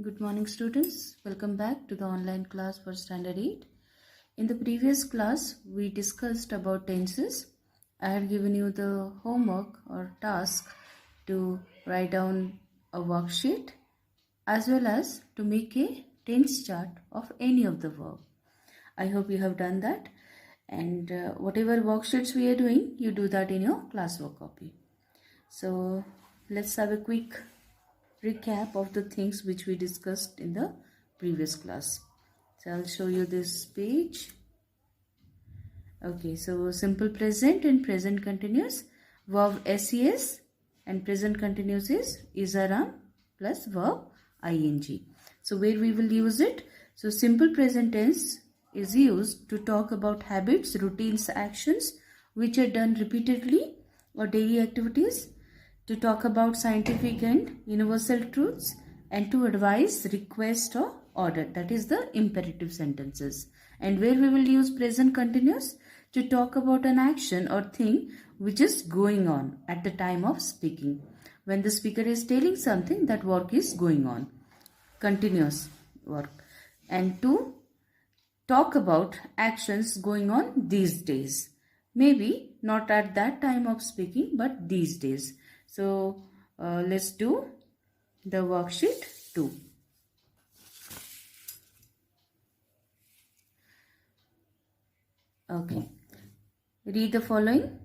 Good morning students. Welcome back to the online class for Standard 8. In the previous class, we discussed about tenses. I had given you the homework or task to write down a worksheet as well as to make a tense chart of any of the verb. I hope you have done that, and whatever worksheets we are doing, you do that in your classwork copy. So let's have a quick recap of the things which we discussed in the previous class. So I'll show you this page. Okay, so simple present and present continuous. Verb SES and present continuous is isaram plus verb ing. So where we will use it? So simple present tense is used to talk about habits, routines, actions which are done repeatedly or daily activities, to talk about scientific and universal truths, and to advise, request or order. That is the imperative sentences. And where we will use present continuous? To talk about an action or thing which is going on at the time of speaking. When the speaker is telling something, that work is going on. Continuous work. And to talk about actions going on these days. Maybe not at that time of speaking, but these days. So let's do the worksheet 2. Okay. Read the following.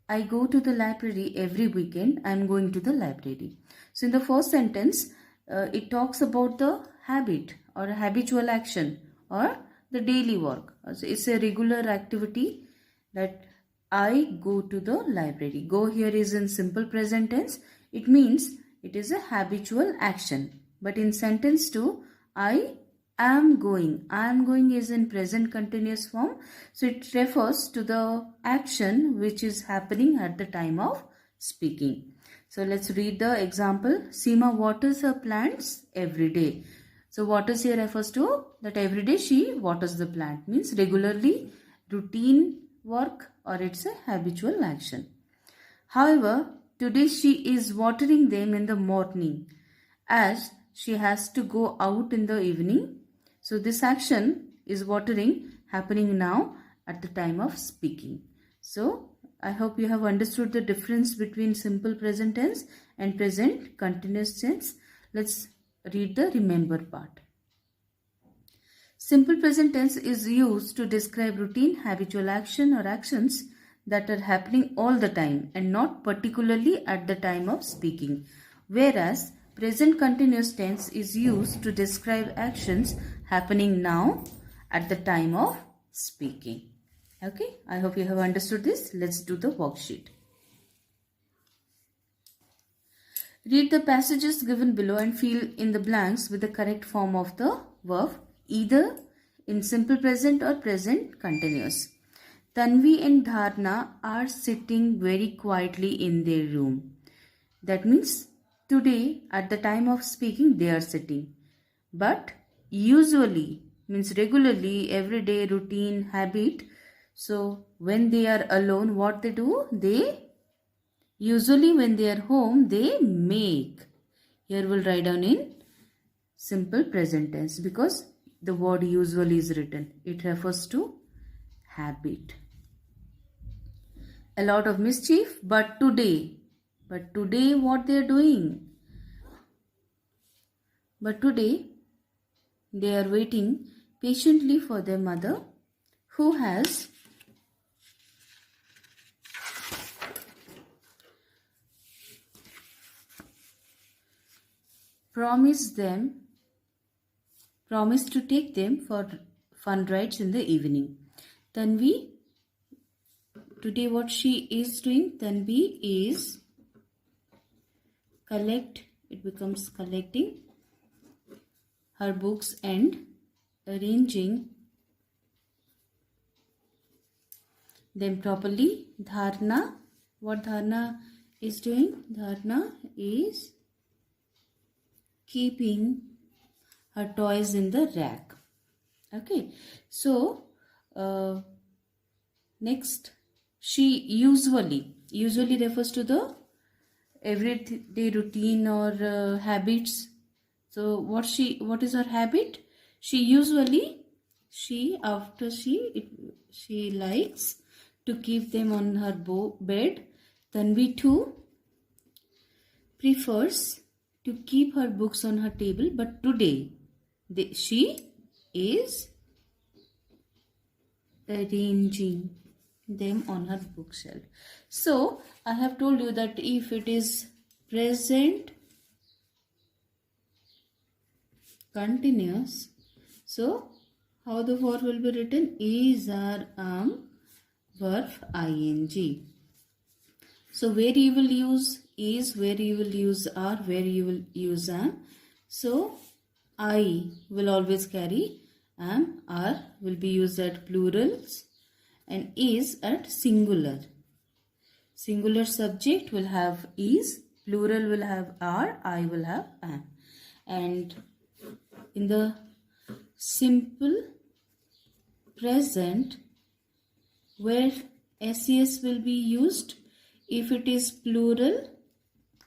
I go to the library every weekend. I am going to the library. So in the first sentence, it talks about the habit or habitual action or the daily work. So it's a regular activity that I go to the library. Go here is in simple present tense. It means it is a habitual action. But in sentence 2, I am going. I am going is in present continuous form. So it refers to the action which is happening at the time of speaking. So let's read the example. Seema waters her plants every day. So waters here refers to that every day she waters the plant. Means regularly, routine work, or it's a habitual action. However, today she is watering them in the morning as she has to go out in the evening. So this action is watering happening now at the time of speaking. So I hope you have understood the difference between simple present tense and present continuous tense. Let's read the remember part. Simple present tense is used to describe routine, habitual action or actions that are happening all the time and not particularly at the time of speaking. Whereas present continuous tense is used to describe actions happening now at the time of speaking. Okay, I hope you have understood this. Let's do the worksheet. Read the passages given below and fill in the blanks with the correct form of the verb, either in simple present or present continuous. Tanvi and Dharna are sitting very quietly in their room. That means today at the time of speaking they are sitting. But usually means regularly, everyday, routine, habit. So when they are alone, what they do? They usually when they are home, they make. Here we'll write down in simple present tense because the word usually is written. It refers to habit. A lot of mischief, but today what they are doing? But today they are waiting patiently for their mother who has promised to take them for fun rides in the evening. Tanvi, today what she is doing? Tanvi is collecting her books and arranging them properly. Dharna, what Dharna is doing? Dharna is keeping her toys in the rack. Okay, so next, she usually refers to the everyday routine or habits. So what is her habit? She likes to keep them on her bed. Tanvi too prefers to keep her books on her table, but today she is arranging them on her bookshelf. So I have told you that if it is present continuous, so how the verb will be written? Is, are, verb ing. So where you will use is, where you will use are, where you will use am. So I will always carry am, are will be used at plurals, and is at singular. Singular subject will have is, plural will have are, I will have am. And in the simple present, where SES will be used, if it is plural,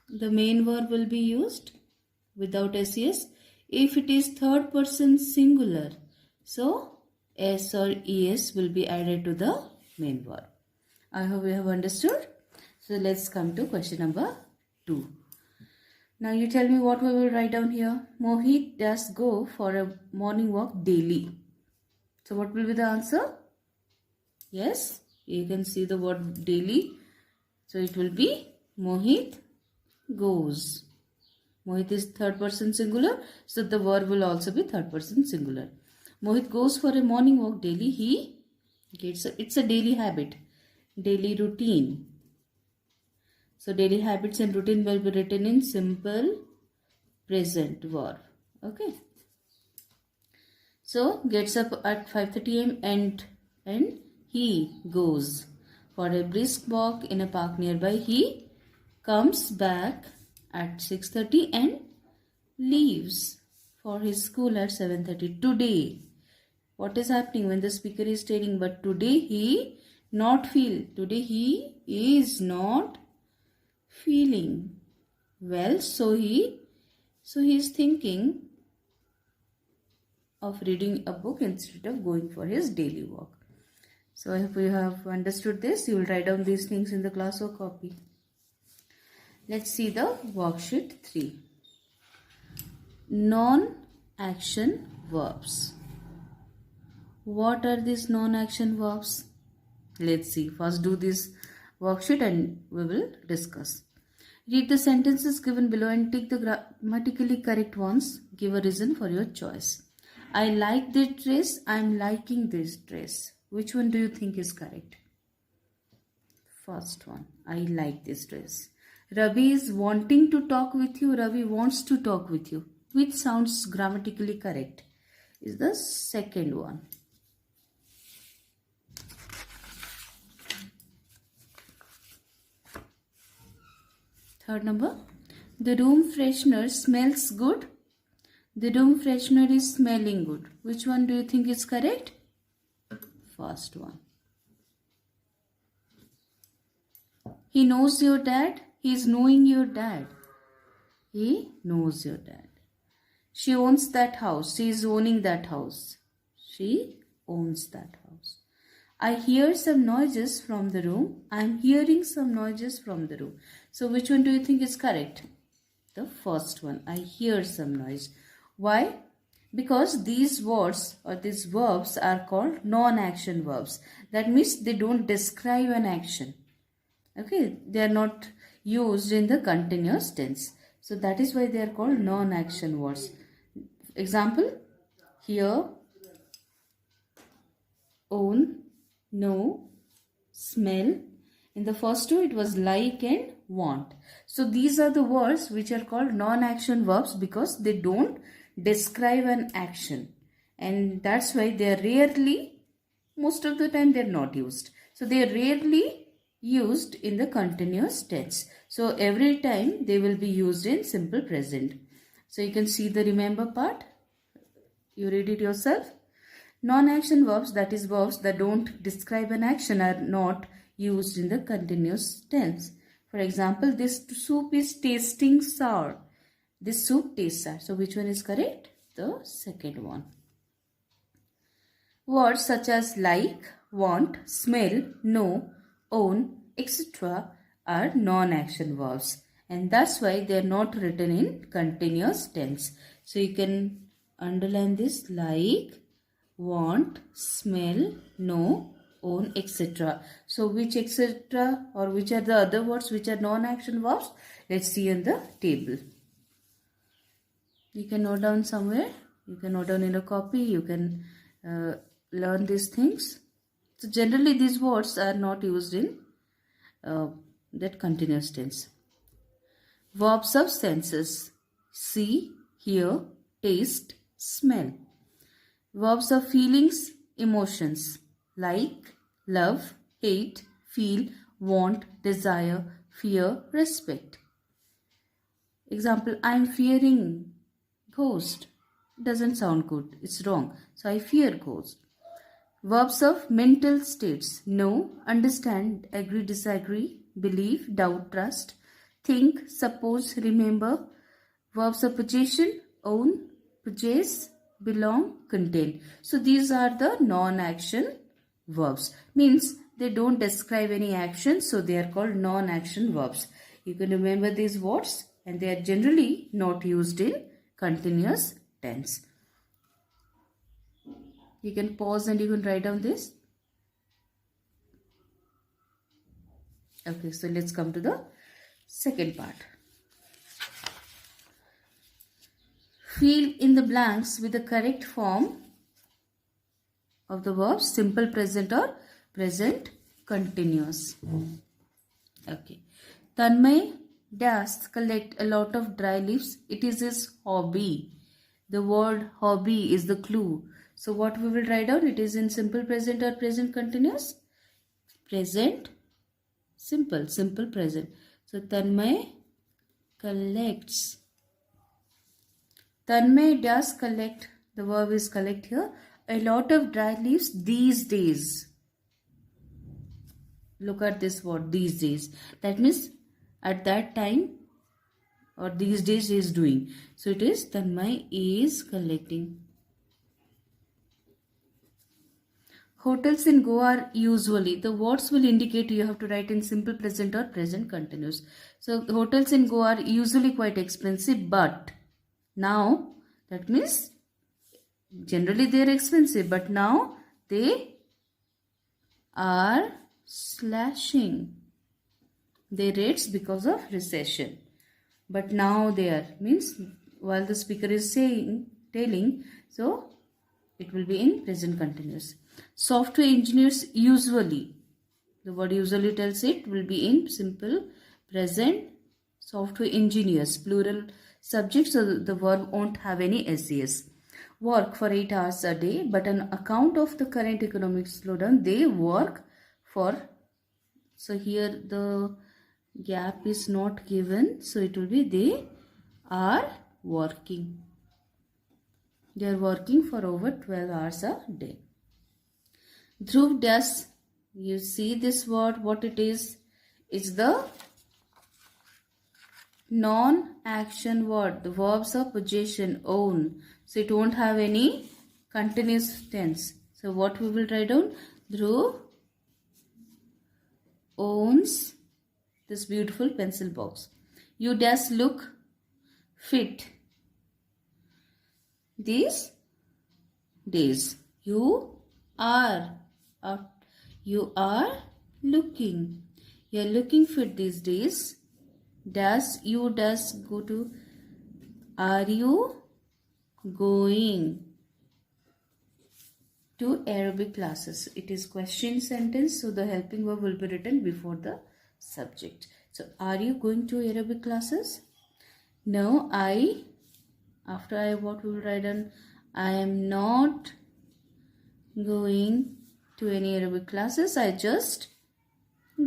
the main verb will be used without SES. If it is third person singular, so S or ES will be added to the main verb. I hope you have understood. So let's come to question number 2. Now you tell me what we will write down here. Mohit does go for a morning walk daily. So what will be the answer? Yes, you can see the word daily. So it will be Mohit goes. Mohit is third person singular, so the verb will also be third person singular. Mohit goes for a morning walk daily. He gets it's a daily habit, daily routine. So daily habits and routine will be written in simple present verb. Okay. So gets up at 5:30 am and he goes for a brisk walk in a park nearby. He comes back at 6:30 and leaves for his school at 7:30. Today, what is happening when the speaker is stating, but today he today he is not feeling well, so he is thinking of reading a book instead of going for his daily walk. So I hope you have understood this. You will write down these things in the class or copy. Let's see the worksheet 3. Non-action verbs. What are these non-action verbs? Let's see. First do this worksheet and we will discuss. Read the sentences given below and tick the grammatically correct ones. Give a reason for your choice. I like this dress. I am liking this dress. Which one do you think is correct? First one. I like this dress. Ravi is wanting to talk with you. Ravi wants to talk with you. Which sounds grammatically correct? Is the second one. Third number. The room freshener smells good. The room freshener is smelling good. Which one do you think is correct? First one. He knows your dad. He is knowing your dad. He knows your dad. She owns that house. She is owning that house. She owns that house. I hear some noises from the room. I am hearing some noises from the room. So which one do you think is correct? The first one. I hear some noise. Why? Because these words or these verbs are called non-action verbs. That means they don't describe an action. Okay, they are not used in the continuous tense. So that is why they are called non-action words. Example, hear, own, know, smell. In the first two, it was like and want. So these are the words which are called non-action verbs because they don't describe an action. And that's why they are rarely, most of the time they are not used. So they are rarely used in the continuous tense. So every time they will be used in simple present. So you can see the remember part. You read it yourself. Non-action verbs, that is verbs that don't describe an action, are not used in the continuous tense. For example, this soup is tasting sour. This soup tastes sad. So which one is correct? The second one. Words such as like, want, smell, know, own, etc. are non-action verbs, and that's why they are not written in continuous tense. So you can underline this: like, want, smell, know, own, etc. So which etc. or which are the other words which are non-action verbs? Let's see on the table. You can note down somewhere. You can note down in a copy. You can learn these things. So generally these words are not used in that continuous tense. Verbs of senses: see, hear, taste, smell. Verbs of feelings, emotions: like, love, hate, feel, want, desire, fear, respect. Example: I am fearing ghost. Doesn't sound good. It's wrong. So I fear ghost. Verbs of mental states: know, understand, agree, disagree, believe, doubt, trust, think, suppose, remember. Verbs of possession: own, possess, belong, contain. So these are the non-action verbs. Means they don't describe any action, so they are called non-action verbs. You can remember these words, and they are generally not used in continuous tense. You can pause and you can write down this. Okay, so let's come to the second part. Fill in the blanks with the correct form of the verbs: simple present or present continuous. Okay. Tanmay does collect a lot of dry leaves. It is his hobby. The word hobby is the clue. So what we will write down? It is in simple present or present continuous? Present simple, simple present. So Tanmay collects. Tanmay does collect, the verb is collect here, a lot of dry leaves these days. Look at this word, these days. That means at that time or these days he is doing. So it is Tanmay is collecting. Hotels in Goa are usually, the words will indicate you have to write in simple present or present continuous. So hotels in Goa are usually quite expensive, but now, that means generally they are expensive, but now they are slashing their rates because of recession. But now they are, means while the speaker is saying, telling, so it will be in present continuous. Software engineers usually, the word usually tells it will be in simple present. Software engineers, plural subject, so the verb won't have any SES. Work for 8 hours a day, but on account of the current economic slowdown, they work for, so here the gap is not given, so it will be they are working. They are working for over 12 hours a day. Dhruv does, you see this word, what it is? It's the non-action word, the verbs of possession, own. So it won't have any continuous tense. So what we will write down? Dhruv owns this beautiful pencil box. You does look fit these days. You are looking. You are looking fit these days. Does go to, are you going to aerobic classes? It is question sentence, so the helping verb will be written before the subject. So are you going to aerobic classes? No, after I, what we will write on? I am not going to any aerobic classes. I just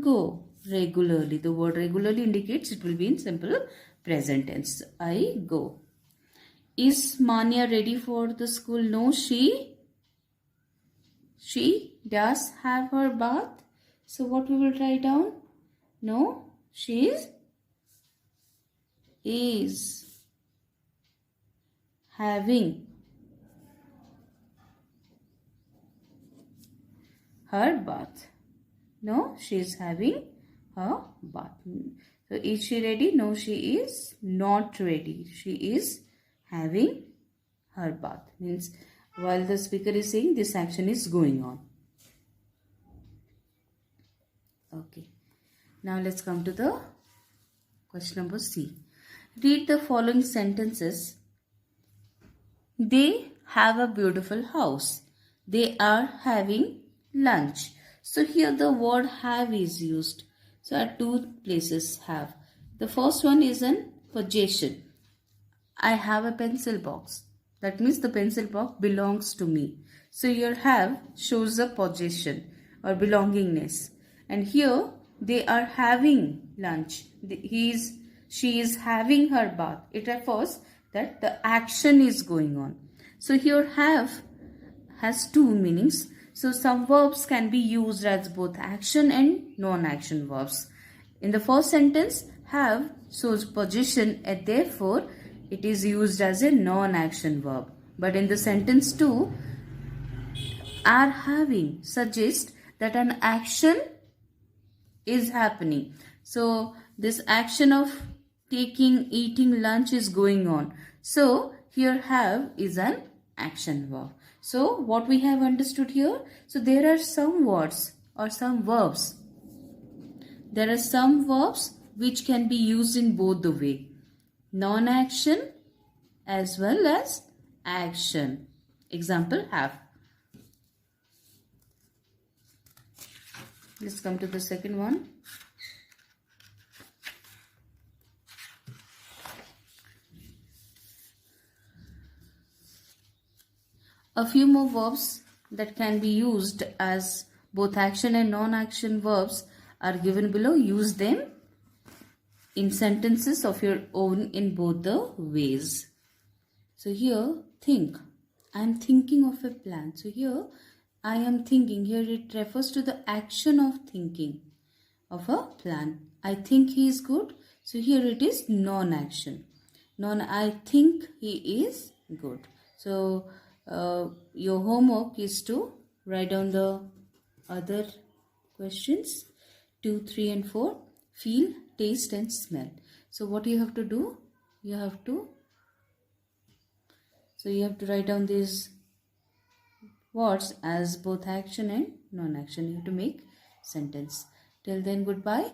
go regularly. The word regularly indicates it will be in simple present tense. I go. Is Manya ready for the school? No, she does have her bath. So what we will write down? No, she is. having her bath. No, she is having her bath. So is she ready? No, she is not ready. She is having her bath. Means while the speaker is saying, this action is going on. Okay. Now let's come to the question number C. Read the following sentences. They have a beautiful house. They are having lunch. So here the word have is used. So at two places have. The first one is an possession. I have a pencil box. That means the pencil box belongs to me. So your have shows a possession or belongingness. And here they are having lunch. She is having her bath. It refers that the action is going on. So here have has two meanings. So some verbs can be used as both action and non-action verbs. In the first sentence, have shows possession and therefore it is used as a non-action verb. But in the sentence 2, are having suggests that an action is happening. So this action of eating lunch is going on. So here have is an action verb. So what we have understood here, so there are some words or some verbs. There are some verbs which can be used in both the way. Non-action as well as action. Example, have. Let's come to the second one. A few more verbs that can be used as both action and non-action verbs are given below. Use them in sentences of your own in both the ways. So here, think. I am thinking of a plan. So here, I am thinking. Here it refers to the action of thinking of a plan. I think he is good. So here it is non-action. I think he is good. So your homework is to write down the other questions 2, 3 and 4. Feel, taste and smell. So what you have to do? You have to write down these words as both action and non-action. You have to make sentence. Till then, goodbye.